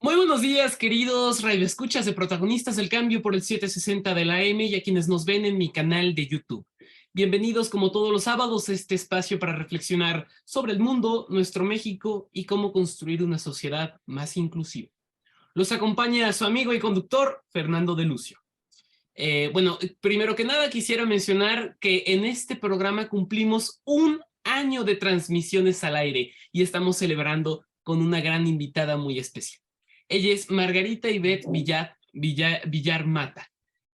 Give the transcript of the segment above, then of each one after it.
Muy buenos días, queridos radioescuchas de Protagonistas del Cambio por el 760 de la AM y a quienes nos ven en mi canal de YouTube. Bienvenidos como todos los sábados a este espacio para reflexionar sobre el mundo, nuestro México y cómo construir una sociedad más inclusiva. Los acompaña su amigo y conductor, Fernando de Lucio. Primero que nada quisiera mencionar que en este programa cumplimos un año de transmisiones al aire y estamos celebrando con una gran invitada muy especial. Ella es Margarita Ivette Villar Mata.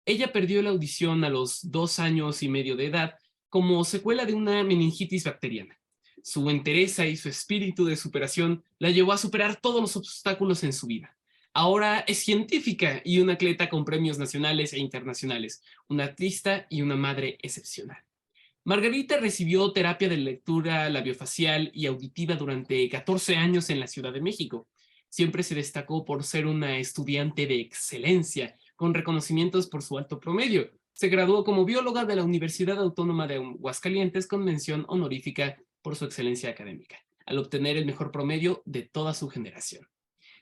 Ella perdió la audición a los 2 años y medio de edad como secuela de una meningitis bacteriana. Su entereza y su espíritu de superación la llevó a superar todos los obstáculos en su vida. Ahora es científica y una atleta con premios nacionales e internacionales, una artista y una madre excepcional. Margarita recibió terapia de lectura labiofacial y auditiva durante 14 años en la Ciudad de México. Siempre se destacó por ser una estudiante de excelencia, con reconocimientos por su alto promedio. Se graduó como bióloga de la Universidad Autónoma de Aguascalientes con mención honorífica por su excelencia académica, al obtener el mejor promedio de toda su generación.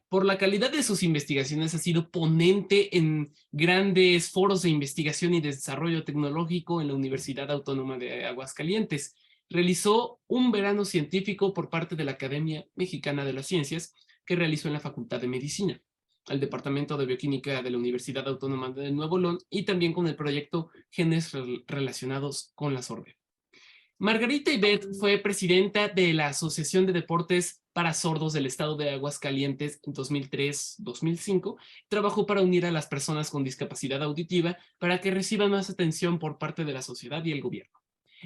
Por la calidad de sus investigaciones ha sido ponente en grandes foros de investigación y desarrollo tecnológico en la Universidad Autónoma de Aguascalientes. Realizó un verano científico por parte de la Academia Mexicana de las Ciencias que realizó en la Facultad de Medicina, al Departamento de Bioquímica de la Universidad Autónoma de Nuevo León y también con el proyecto Genes Relacionados con la Sordera. Margarita Ivette fue presidenta de la Asociación de Deportes para Sordos del Estado de Aguascalientes en 2003-2005. Trabajó para unir a las personas con discapacidad auditiva para que reciban más atención por parte de la sociedad y el gobierno.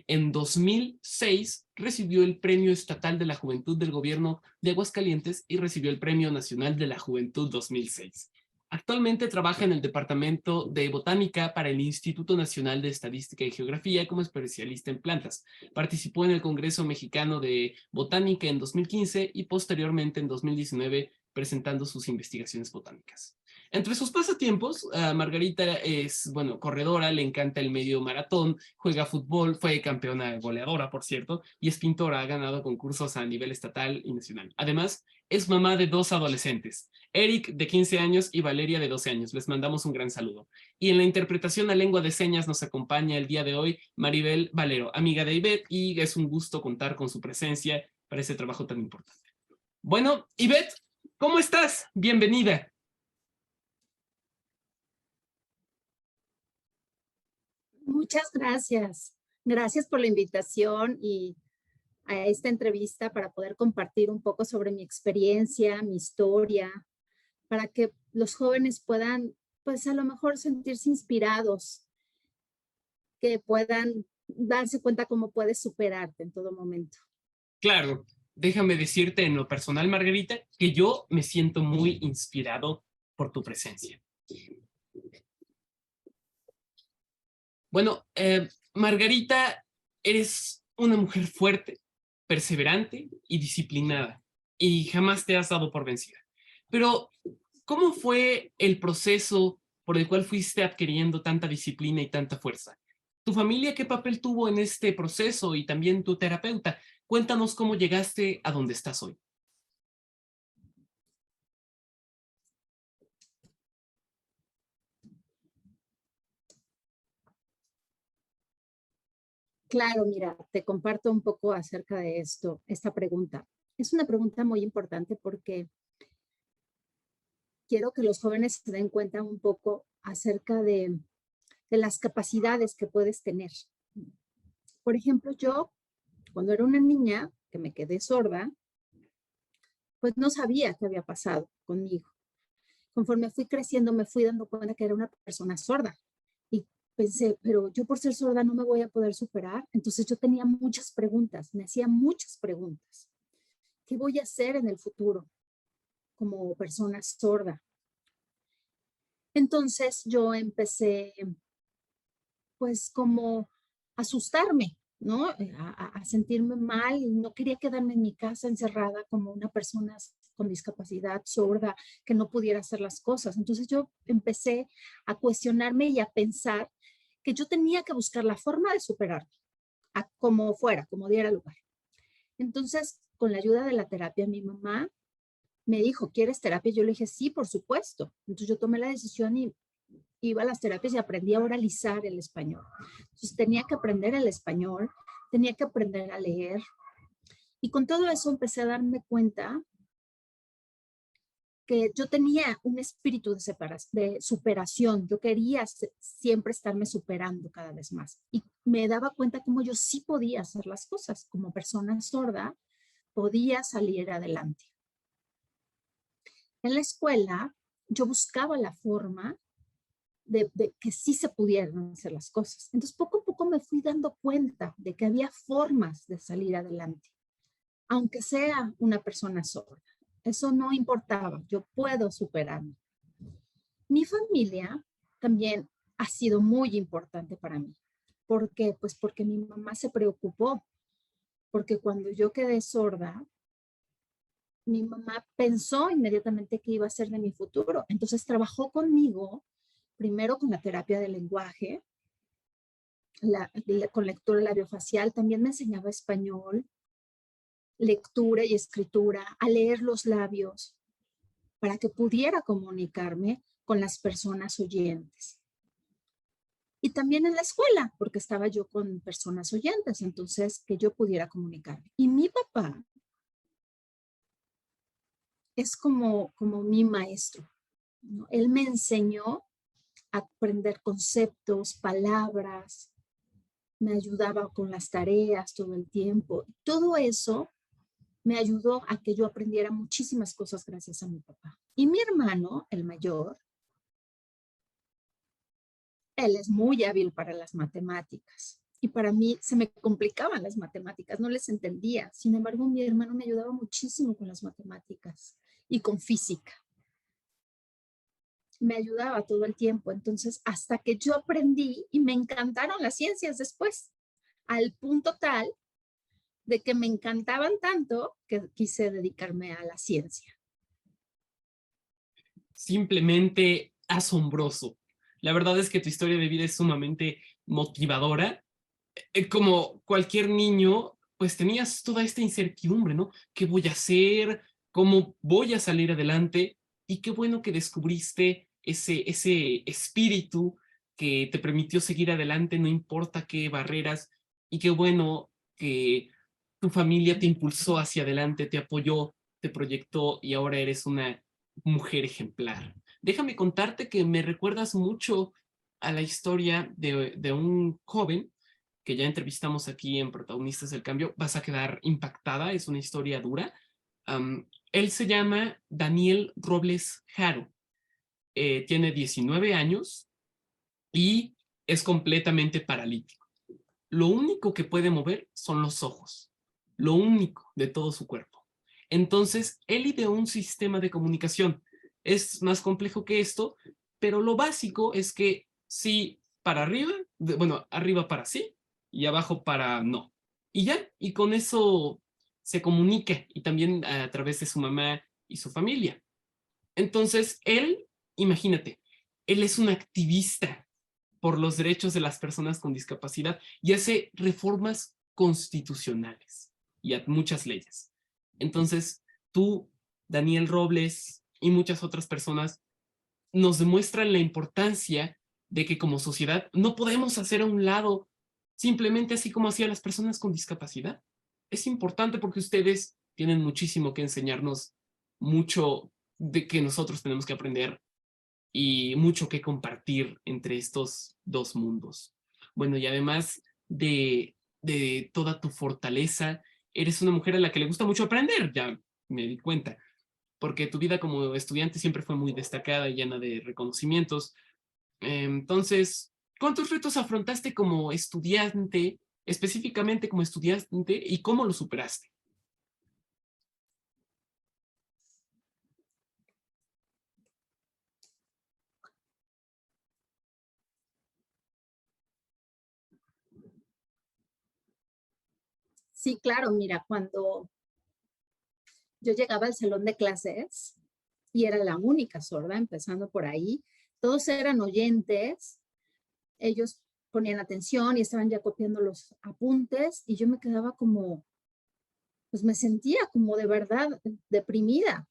En 2006 recibió el Premio Estatal de la Juventud del Gobierno de Aguascalientes y recibió el Premio Nacional de la Juventud 2006. Actualmente trabaja en el Departamento de Botánica para el Instituto Nacional de Estadística y Geografía como especialista en plantas. Participó en el Congreso Mexicano de Botánica en 2015 y posteriormente en 2019 presentando sus investigaciones botánicas. Entre sus pasatiempos, Margarita es, corredora, le encanta el medio maratón, juega fútbol, fue campeona goleadora, por cierto, y es pintora, ha ganado concursos a nivel estatal y nacional. Además, es mamá de 2 adolescentes, Eric, de 15 años, y Valeria, de 12 años. Les mandamos un gran saludo. Y en la interpretación a lengua de señas nos acompaña el día de hoy Maribel Valero, amiga de Ivette, y es un gusto contar con su presencia para ese trabajo tan importante. Bueno, Ivette, ¿cómo estás? Bienvenida. Muchas gracias. Gracias por la invitación y a esta entrevista para poder compartir un poco sobre mi experiencia, mi historia, para que los jóvenes puedan, pues a lo mejor sentirse inspirados, que puedan darse cuenta cómo puedes superarte en todo momento. Claro, déjame decirte en lo personal, Margarita, que yo me siento muy inspirado por tu presencia. Bueno, Margarita, eres una mujer fuerte, perseverante y disciplinada, y jamás te has dado por vencida. Pero, ¿cómo fue el proceso por el cual fuiste adquiriendo tanta disciplina y tanta fuerza? ¿Tu familia qué papel tuvo en este proceso y también tu terapeuta? Cuéntanos cómo llegaste a donde estás hoy. Claro, mira, te comparto un poco acerca de esto, esta pregunta. Es una pregunta muy importante porque quiero que los jóvenes se den cuenta un poco acerca de las capacidades que puedes tener. Por ejemplo, yo, cuando era una niña que me quedé sorda, pues no sabía qué había pasado conmigo. Conforme fui creciendo, me fui dando cuenta que era una persona sorda. Y pensé, pero yo por ser sorda no me voy a poder superar. Entonces yo tenía muchas preguntas, me hacía muchas preguntas. ¿Qué voy a hacer en el futuro como persona sorda? Entonces yo empecé pues como asustarme, ¿no? A sentirme mal, no quería quedarme en mi casa encerrada como una persona con discapacidad sorda que no pudiera hacer las cosas. Entonces yo empecé a cuestionarme y a pensar que yo tenía que buscar la forma de superarme, a como fuera, como diera lugar. Entonces, con la ayuda de la terapia, mi mamá me dijo, ¿quieres terapia? Yo le dije, sí, por supuesto. Entonces yo tomé la decisión y iba a las terapias y aprendí a oralizar el español. Entonces tenía que aprender el español, tenía que aprender a leer. Y con todo eso empecé a darme cuenta que yo tenía un espíritu de superación. Yo quería siempre estarme superando cada vez más. Y me daba cuenta cómo yo sí podía hacer las cosas. Como persona sorda, podía salir adelante. En la escuela, yo buscaba la forma de que sí se pudieran hacer las cosas. Entonces, poco a poco me fui dando cuenta de que había formas de salir adelante, aunque sea una persona sorda. Eso no importaba, yo puedo superarme. Mi familia también ha sido muy importante para mí. ¿Por qué? Pues porque mi mamá se preocupó, porque cuando yo quedé sorda, mi mamá pensó inmediatamente que iba a ser de mi futuro. Entonces trabajó conmigo, primero con la terapia del lenguaje, con lectura labiofacial, también me enseñaba español, lectura y escritura, a leer los labios para que pudiera comunicarme con las personas oyentes. Y también en la escuela, porque estaba yo con personas oyentes, entonces que yo pudiera comunicarme. Y mi papá es como mi maestro, ¿no? Él me enseñó a aprender conceptos, palabras, me ayudaba con las tareas todo el tiempo. Todo eso me ayudó a que yo aprendiera muchísimas cosas gracias a mi papá. Y mi hermano, el mayor, él es muy hábil para las matemáticas. Y para mí se me complicaban las matemáticas, no les entendía. Sin embargo, mi hermano me ayudaba muchísimo con las matemáticas y con física. Me ayudaba todo el tiempo. Entonces, hasta que yo aprendí y me encantaron las ciencias después, al punto tal de que me encantaban tanto que quise dedicarme a la ciencia. Simplemente asombroso. La verdad es que tu historia de vida es sumamente motivadora. Como cualquier niño, pues tenías toda esta incertidumbre, ¿no? ¿Qué voy a hacer? ¿Cómo voy a salir adelante? Y qué bueno que descubriste ese espíritu que te permitió seguir adelante, no importa qué barreras. Y qué bueno que tu familia te impulsó hacia adelante, te apoyó, te proyectó y ahora eres una mujer ejemplar. Déjame contarte que me recuerdas mucho a la historia de un joven que ya entrevistamos aquí en Protagonistas del Cambio. Vas a quedar impactada, es una historia dura. Él se llama Daniel Robles Jaro, tiene 19 años y es completamente paralítico. Lo único que puede mover son los ojos, lo único de todo su cuerpo. Entonces, él ideó un sistema de comunicación. Es más complejo que esto, pero lo básico es que sí para arriba, bueno, arriba para sí y abajo para no. Y ya, y con eso se comunica y también a través de su mamá y su familia. Entonces, él, imagínate, él es un activista por los derechos de las personas con discapacidad y hace reformas constitucionales y a muchas leyes. Entonces, tú, Daniel Robles y muchas otras personas nos demuestran la importancia de que como sociedad no podemos hacer a un lado simplemente así como hacían las personas con discapacidad. Es importante porque ustedes tienen muchísimo que enseñarnos, mucho de que nosotros tenemos que aprender y mucho que compartir entre estos dos mundos. Bueno, y además de toda tu fortaleza, eres una mujer a la que le gusta mucho aprender, ya me di cuenta, porque tu vida como estudiante siempre fue muy destacada y llena de reconocimientos. Entonces, ¿cuántos retos afrontaste como estudiante, específicamente como estudiante, y cómo lo superaste? Sí, claro, mira, cuando yo llegaba al salón de clases y era la única sorda, empezando por ahí, todos eran oyentes, ellos ponían atención y estaban ya copiando los apuntes y yo me quedaba como, pues me sentía como de verdad deprimida.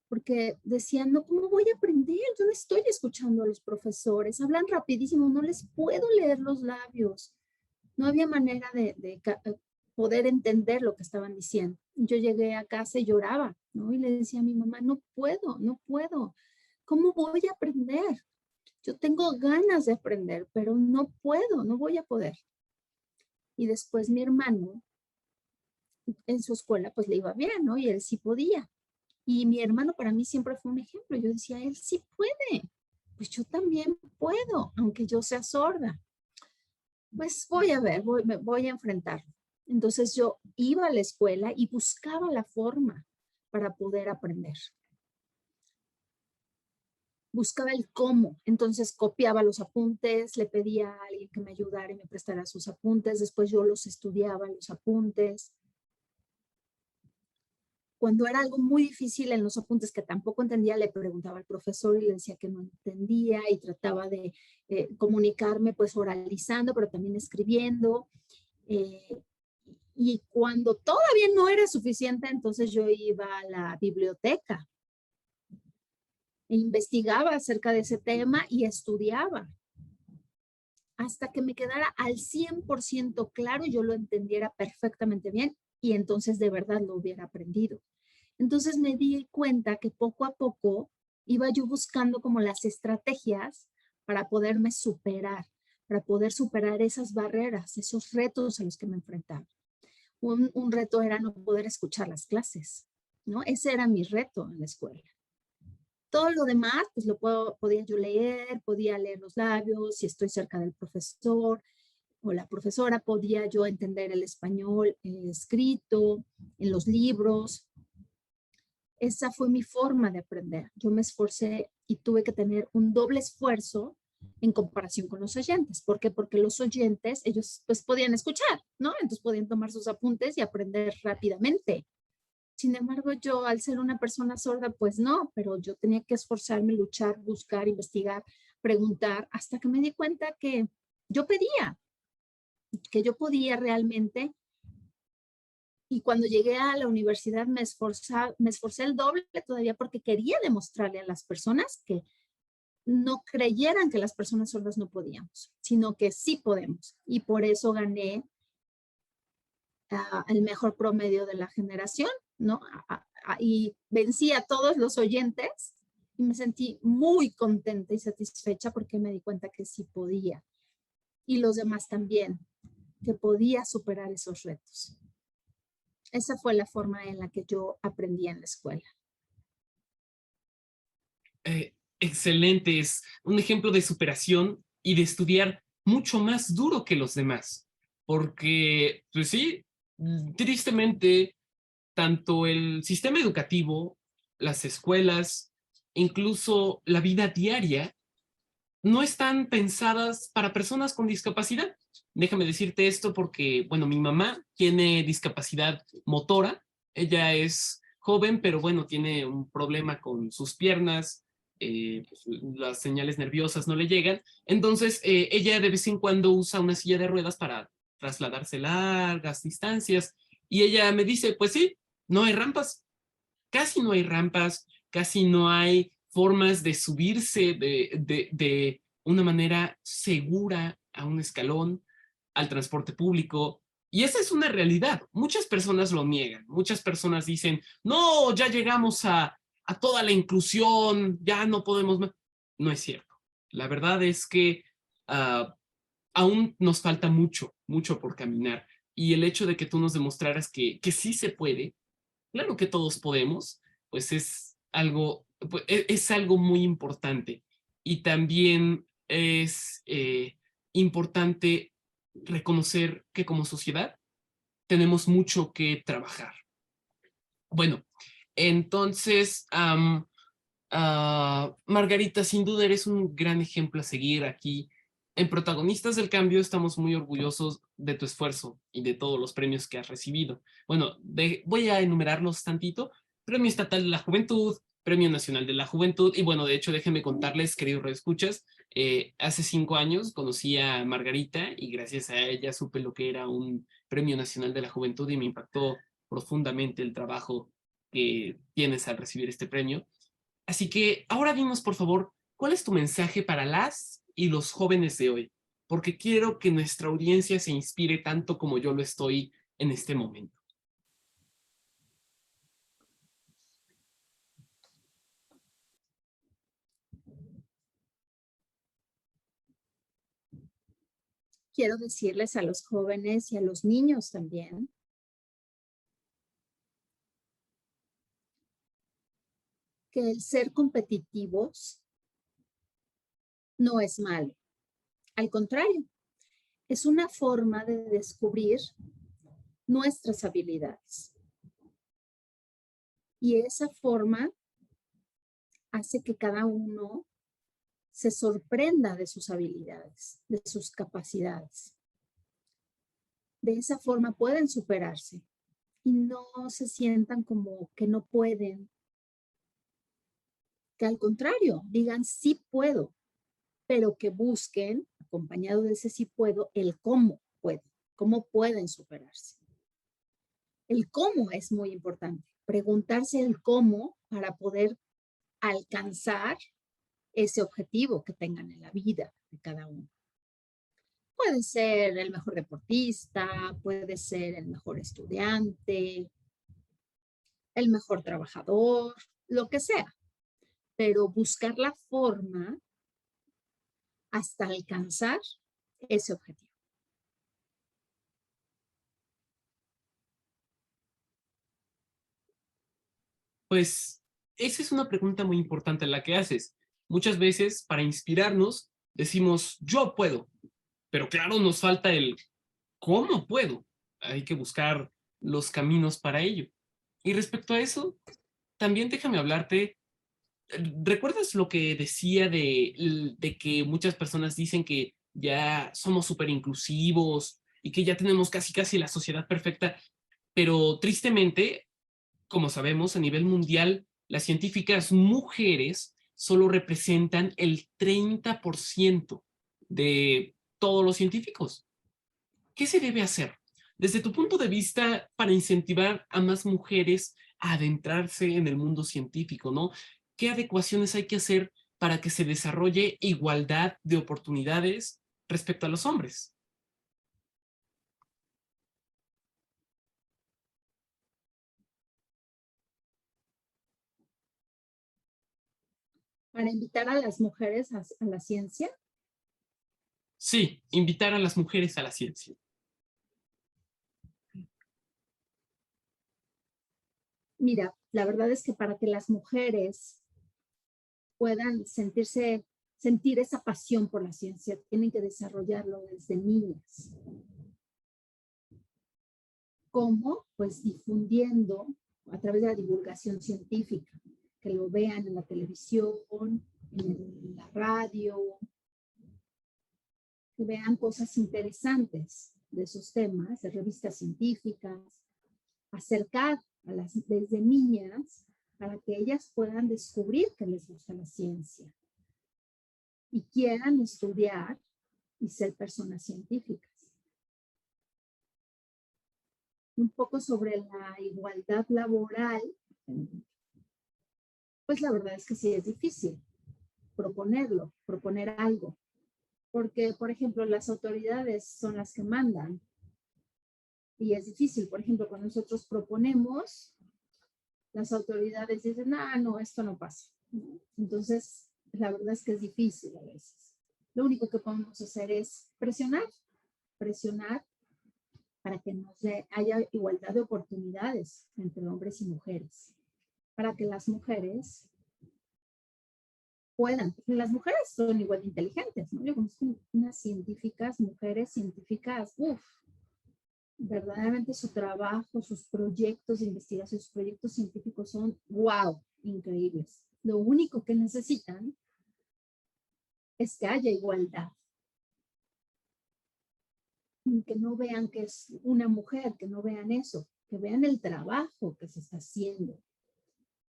porque decían, no, ¿cómo voy a aprender? Yo no estoy escuchando a los profesores, hablan rapidísimo, no les puedo leer los labios. No había manera de poder entender lo que estaban diciendo. Yo llegué a casa y lloraba, ¿no? Y le decía a mi mamá, no puedo, no puedo. ¿Cómo voy a aprender? Yo tengo ganas de aprender, pero no puedo, no voy a poder. Y después mi hermano, en su escuela, pues le iba bien, ¿no? Y él sí podía. Y mi hermano para mí siempre fue un ejemplo. Yo decía, él sí puede. Pues yo también puedo, aunque yo sea sorda. Pues voy a ver, me voy a enfrentarlo. Entonces yo iba a la escuela y buscaba la forma para poder aprender. Buscaba el cómo. Entonces copiaba los apuntes, le pedía a alguien que me ayudara y me prestara sus apuntes. Después yo los estudiaba, los apuntes. Cuando era algo muy difícil en los apuntes que tampoco entendía, le preguntaba al profesor y le decía que no entendía y trataba de comunicarme pues oralizando, pero también escribiendo. Y cuando todavía no era suficiente, entonces yo iba a la biblioteca e investigaba acerca de ese tema y estudiaba hasta que me quedara al 100% claro y yo lo entendiera perfectamente bien y entonces de verdad lo hubiera aprendido. Entonces me di cuenta que poco a poco iba yo buscando como las estrategias para poderme superar, para poder superar esas barreras, esos retos a los que me enfrentaba. Un reto era no poder escuchar las clases, ¿no? Ese era mi reto en la escuela. Todo lo demás, pues podía yo leer, podía leer los labios, si estoy cerca del profesor o la profesora, podía yo entender el español escrito en los libros. Esa fue mi forma de aprender. Yo me esforcé y tuve que tener un doble esfuerzo en comparación con los oyentes. ¿Por qué? Porque los oyentes, ellos pues podían escuchar, ¿no? Entonces podían tomar sus apuntes y aprender rápidamente. Sin embargo, yo al ser una persona sorda, pues no, pero yo tenía que esforzarme, luchar, buscar, investigar, preguntar, hasta que me di cuenta yo pedía, que yo podía realmente. Y cuando llegué a la universidad me esforcé el doble todavía porque quería demostrarle a las personas que no creyeran que las personas sordas no podíamos, sino que sí podemos. Y por eso gané el mejor promedio de la generación, ¿no? Y vencí a todos los oyentes y me sentí muy contenta y satisfecha porque me di cuenta que sí podía. Y los demás también, que podía superar esos retos. Esa fue la forma en la que yo aprendí en la escuela. Excelente, es un ejemplo de superación y de estudiar mucho más duro que los demás. Porque, pues sí, tristemente, tanto el sistema educativo, las escuelas, incluso la vida diaria, no están pensadas para personas con discapacidad. Déjame decirte esto porque, bueno, mi mamá tiene discapacidad motora. Ella es joven, pero bueno, tiene un problema con sus piernas. Pues, las señales nerviosas no le llegan. Entonces, ella de vez en cuando usa una silla de ruedas para trasladarse largas distancias. Y ella me dice, pues sí, no hay rampas, casi no hay rampas, casi no hay formas de subirse de una manera segura a un escalón, al transporte público. Y esa es una realidad. Muchas personas lo niegan. Muchas personas dicen, no, ya llegamos a toda la inclusión, ya no podemos más. No es cierto. La verdad es que aún nos falta mucho, mucho por caminar. Y el hecho de que tú nos demostraras que sí se puede, claro que todos podemos, pues es algo muy importante. Y también es importante reconocer que como sociedad tenemos mucho que trabajar. Bueno, entonces, Margarita, sin duda eres un gran ejemplo a seguir aquí. En Protagonistas del Cambio estamos muy orgullosos de tu esfuerzo y de todos los premios que has recibido. Bueno, voy a enumerarlos tantito. Premio Estatal de la Juventud, Premio Nacional de la Juventud, y bueno, de hecho, déjenme contarles, queridos reescuchas, hace 5 años conocí a Margarita y gracias a ella supe lo que era un Premio Nacional de la Juventud y me impactó profundamente el trabajo que tienes al recibir este premio. Así que ahora dinos, por favor, ¿cuál es tu mensaje para las y los jóvenes de hoy? Porque quiero que nuestra audiencia se inspire tanto como yo lo estoy en este momento. Quiero decirles a los jóvenes y a los niños también que el ser competitivos no es malo. Al contrario, es una forma de descubrir nuestras habilidades. Y esa forma hace que cada uno se sorprenda de sus habilidades, de sus capacidades. De esa forma pueden superarse y no se sientan como que no pueden, que al contrario, digan sí puedo, pero que busquen, acompañado de ese sí puedo, el cómo pueden superarse. El cómo es muy importante, preguntarse el cómo para poder alcanzar ese objetivo que tengan en la vida de cada uno. Puede ser el mejor deportista, puede ser el mejor estudiante, el mejor trabajador, lo que sea, pero buscar la forma hasta alcanzar ese objetivo. Pues esa es una pregunta muy importante la que haces. Muchas veces, para inspirarnos, decimos, yo puedo, pero claro, nos falta el cómo puedo. Hay que buscar los caminos para ello. Y respecto a eso, también déjame hablarte. ¿Recuerdas lo que decía de que muchas personas dicen que ya somos súper inclusivos y que ya tenemos casi casi la sociedad perfecta? Pero tristemente, como sabemos, a nivel mundial, las científicas mujeres solo representan el 30% de todos los científicos. ¿Qué se debe hacer desde tu punto de vista para incentivar a más mujeres a adentrarse en el mundo científico, ¿no? ¿Qué adecuaciones hay que hacer para que se desarrolle igualdad de oportunidades respecto a los hombres? Para invitar a las mujeres a la ciencia, Sí, invitar a las mujeres a la ciencia. mira, la verdad es que para que las mujeres puedan sentir esa pasión por la ciencia, tienen que desarrollarlo desde niñas. ¿Cómo? Pues difundiendo a través de la divulgación científica, que lo vean en la televisión, en la radio, que vean cosas interesantes de esos temas, de revistas científicas, acercar a las desde niñas para que ellas puedan descubrir que les gusta la ciencia y quieran estudiar y ser personas científicas. Un poco sobre la igualdad laboral, pues la verdad es que sí es difícil proponer algo, porque, por ejemplo, las autoridades son las que mandan y es difícil. Por ejemplo, cuando nosotros proponemos, las autoridades dicen, ah, no, esto no pasa. Entonces, la verdad es que es difícil a veces. Lo único que podemos hacer es presionar para que haya igualdad de oportunidades entre hombres y mujeres, para que las mujeres puedan, porque las mujeres son igual de inteligentes, ¿no? Yo conozco unas científicas, mujeres científicas, verdaderamente su trabajo, sus proyectos de investigación, sus proyectos científicos son, wow, increíbles. Lo único que necesitan es que haya igualdad. Que no vean que es una mujer, que no vean eso, que vean el trabajo que se está haciendo.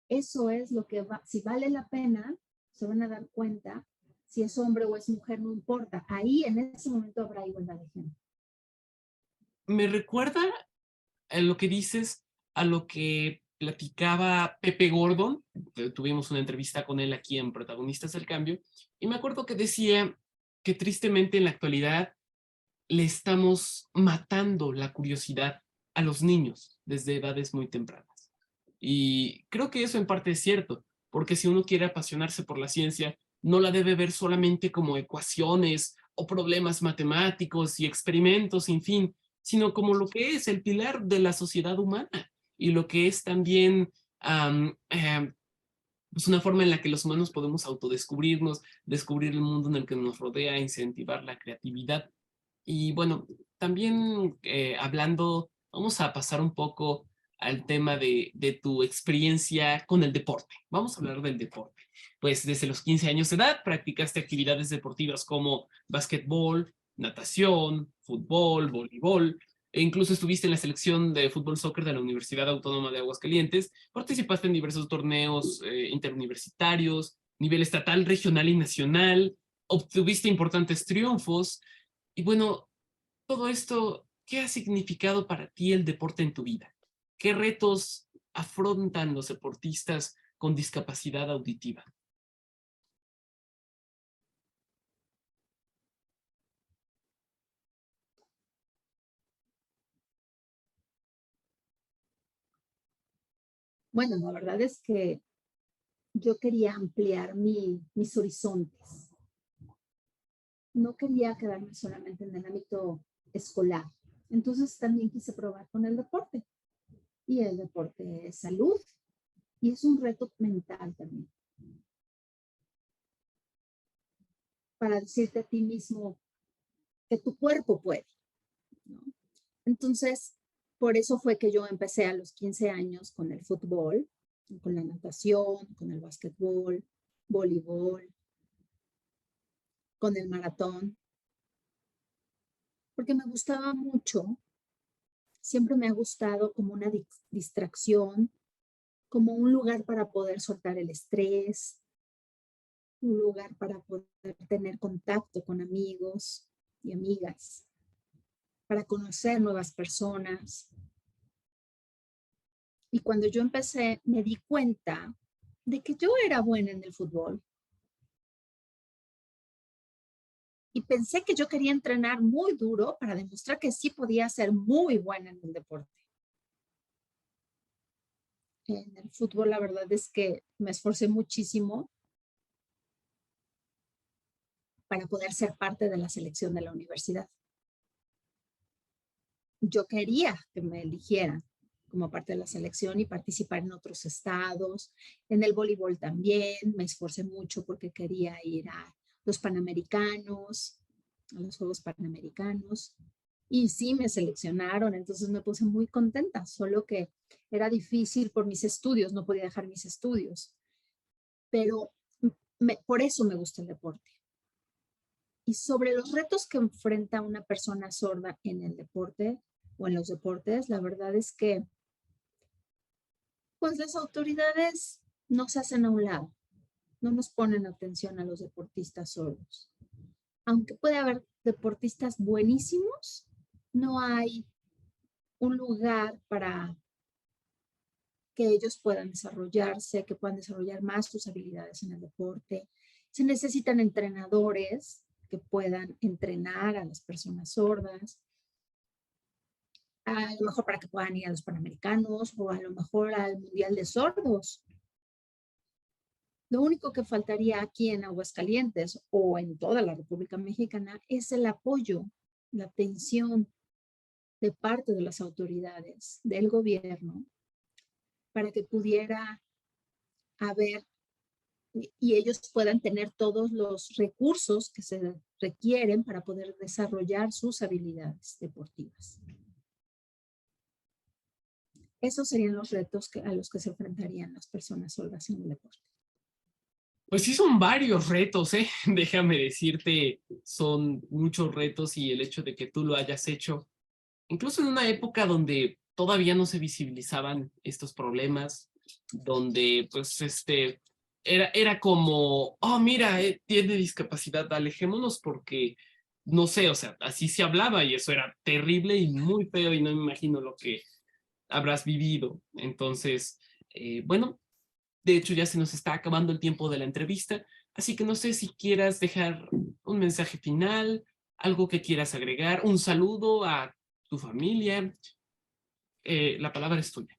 Eso es lo que va, si vale la pena, se van a dar cuenta, si es hombre o es mujer, no importa. Ahí en ese momento habrá igualdad de género. Me recuerda a lo que dices, a lo que platicaba Pepe Gordon, tuvimos una entrevista con él aquí en Protagonistas del Cambio, y me acuerdo que decía que tristemente en la actualidad le estamos matando la curiosidad a los niños desde edades muy tempranas. Y creo que eso en parte es cierto, porque si uno quiere apasionarse por la ciencia, no la debe ver solamente como ecuaciones o problemas matemáticos y experimentos sin fin, sino como lo que es el pilar de la sociedad humana y lo que es también pues una forma en la que los humanos podemos autodescubrirnos, descubrir el mundo en el que nos rodea, incentivar la creatividad. Y bueno, también hablando, vamos a pasar un poco al tema de tu experiencia con el deporte. Vamos a hablar del deporte. Pues desde los 15 años de edad practicaste actividades deportivas como básquetbol, natación, fútbol, voleibol, e incluso estuviste en la selección de fútbol soccer de la Universidad Autónoma de Aguascalientes, participaste en diversos torneos interuniversitarios, nivel estatal, regional y nacional, obtuviste importantes triunfos, y bueno, todo esto, ¿qué ha significado para ti el deporte en tu vida? ¿Qué retos afrontan los deportistas con discapacidad auditiva? Bueno, la verdad es que yo quería ampliar mis horizontes. No quería quedarme solamente en el ámbito escolar. Entonces también quise probar con el deporte. Y el deporte es salud y es un reto mental también. Para decirte a ti mismo que tu cuerpo puede, ¿no? Entonces, por eso fue que yo empecé a los 15 años con el fútbol, con la natación, con el básquetbol, voleibol, con el maratón, porque me gustaba mucho, siempre me ha gustado como una distracción, como un lugar para poder soltar el estrés, un lugar para poder tener contacto con amigos y amigas, para conocer nuevas personas. Y cuando yo empecé, me di cuenta de que yo era buena en el fútbol. Y pensé que yo quería entrenar muy duro para demostrar que sí podía ser muy buena en el deporte. En el fútbol, la verdad es que me esforcé muchísimo para poder ser parte de la selección de la universidad. Yo quería que me eligieran como parte de la selección y participar en otros estados. En el voleibol también me esforcé mucho porque quería ir a los Panamericanos, a los Juegos Panamericanos. Y sí, me seleccionaron, entonces me puse muy contenta, solo que era difícil por mis estudios, no podía dejar mis estudios. Pero por eso me gusta el deporte. Y sobre los retos que enfrenta una persona sorda en el deporte o en los deportes, la verdad es que pues las autoridades no se hacen a un lado, no nos ponen atención a los deportistas sordos. Aunque puede haber deportistas buenísimos, no hay un lugar para que ellos puedan desarrollarse, que puedan desarrollar más sus habilidades en el deporte. Se necesitan entrenadores que puedan entrenar a las personas sordas, a lo mejor para que puedan ir a los Panamericanos o a lo mejor al Mundial de Sordos. Lo único que faltaría aquí en Aguascalientes o en toda la República Mexicana es el apoyo, la atención de parte de las autoridades, del gobierno, para que pudiera haber y ellos puedan tener todos los recursos que se requieren para poder desarrollar sus habilidades deportivas. Esos serían los retos a los que se enfrentarían las personas sordas en el deporte. Pues sí, son varios retos, ¿eh? Déjame decirte, son muchos retos y el hecho de que tú lo hayas hecho, incluso en una época donde todavía no se visibilizaban estos problemas, donde pues era como, oh, mira, tiene discapacidad, alejémonos porque, no sé, o sea, así se hablaba y eso era terrible y muy feo y no me imagino lo que habrás vivido. Entonces, Bueno, de hecho ya se nos está acabando el tiempo de la entrevista, así que no sé si quieras dejar un mensaje final, algo que quieras agregar, un saludo a tu familia. La palabra es tuya.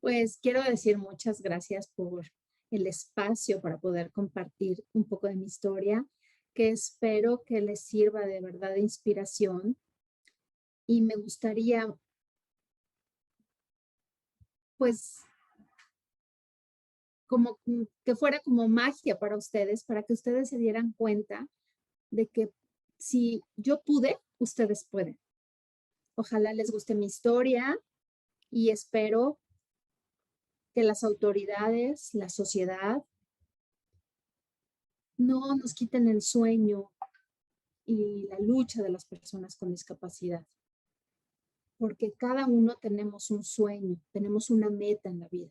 Pues quiero decir muchas gracias por el espacio para poder compartir un poco de mi historia, que espero que les sirva de verdad de inspiración. Y me gustaría, pues, como que fuera como magia para ustedes, para que ustedes se dieran cuenta de que si yo pude, ustedes pueden. Ojalá les guste mi historia y espero que las autoridades, la sociedad, no nos quiten el sueño y la lucha de las personas con discapacidad, porque cada uno tenemos un sueño, tenemos una meta en la vida.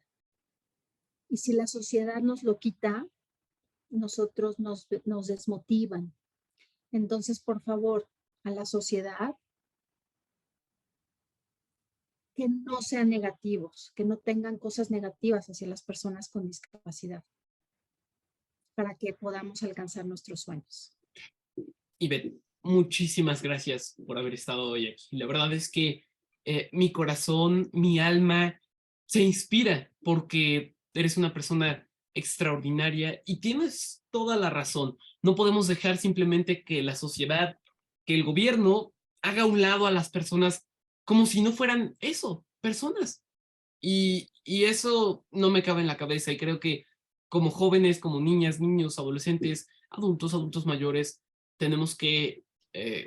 Y si la sociedad nos lo quita, nosotros nos desmotivan. Entonces, por favor, a la sociedad, que no sean negativos, que no tengan cosas negativas hacia las personas con discapacidad, para que podamos alcanzar nuestros sueños. Ivette, muchísimas gracias por haber estado hoy aquí. La verdad es que mi corazón, mi alma se inspira porque eres una persona extraordinaria y tienes toda la razón. No podemos dejar simplemente que la sociedad, que el gobierno haga a un lado a las personas como si no fueran eso, personas. Y eso no me cabe en la cabeza y creo que como jóvenes, como niñas, niños, adolescentes, adultos mayores, tenemos que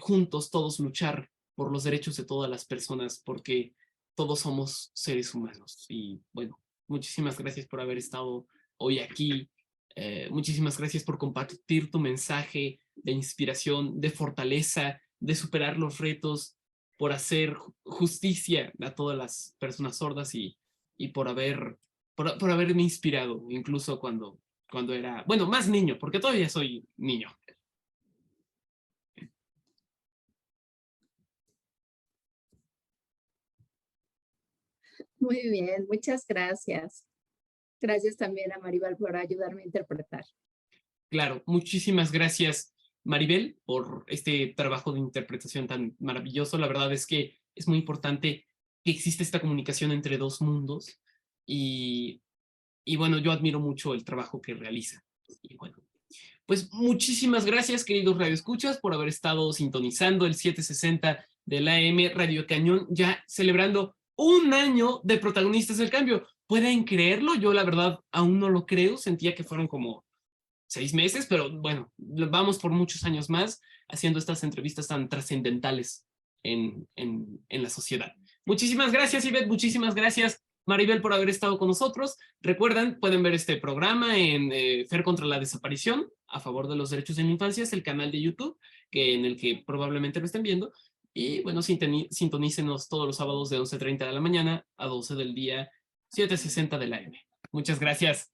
juntos todos luchar por los derechos de todas las personas porque todos somos seres humanos. Y bueno, muchísimas gracias por haber estado hoy aquí. Muchísimas gracias por compartir tu mensaje de inspiración, de fortaleza, de superar los retos, por hacer justicia a todas las personas sordas y por haberme inspirado, incluso cuando era, bueno, más niño, porque todavía soy niño. Muy bien, muchas gracias. Gracias también a Maribel por ayudarme a interpretar. Claro, muchísimas gracias, Maribel, por este trabajo de interpretación tan maravilloso. La verdad es que es muy importante que exista esta comunicación entre dos mundos y, y bueno, yo admiro mucho el trabajo que realiza. Y bueno, pues muchísimas gracias, queridos radioescuchas, por haber estado sintonizando el 760 de la AM Radio Cañón, ya celebrando un año de Protagonistas del Cambio. ¿Pueden creerlo? Yo la verdad aún no lo creo, sentía que fueron como 6 meses, pero bueno, vamos por muchos años más haciendo estas entrevistas tan trascendentales en la sociedad. Muchísimas gracias, Ivette, muchísimas gracias, Maribel, por haber estado con nosotros. Recuerden, pueden ver este programa en FER contra la desaparición, a favor de los derechos de la infancia, es el canal de YouTube en el que probablemente lo estén viendo. Y bueno, sintonícenos todos los sábados de 11:30 de la mañana a 12 del día, 7:60 de la M. Muchas gracias.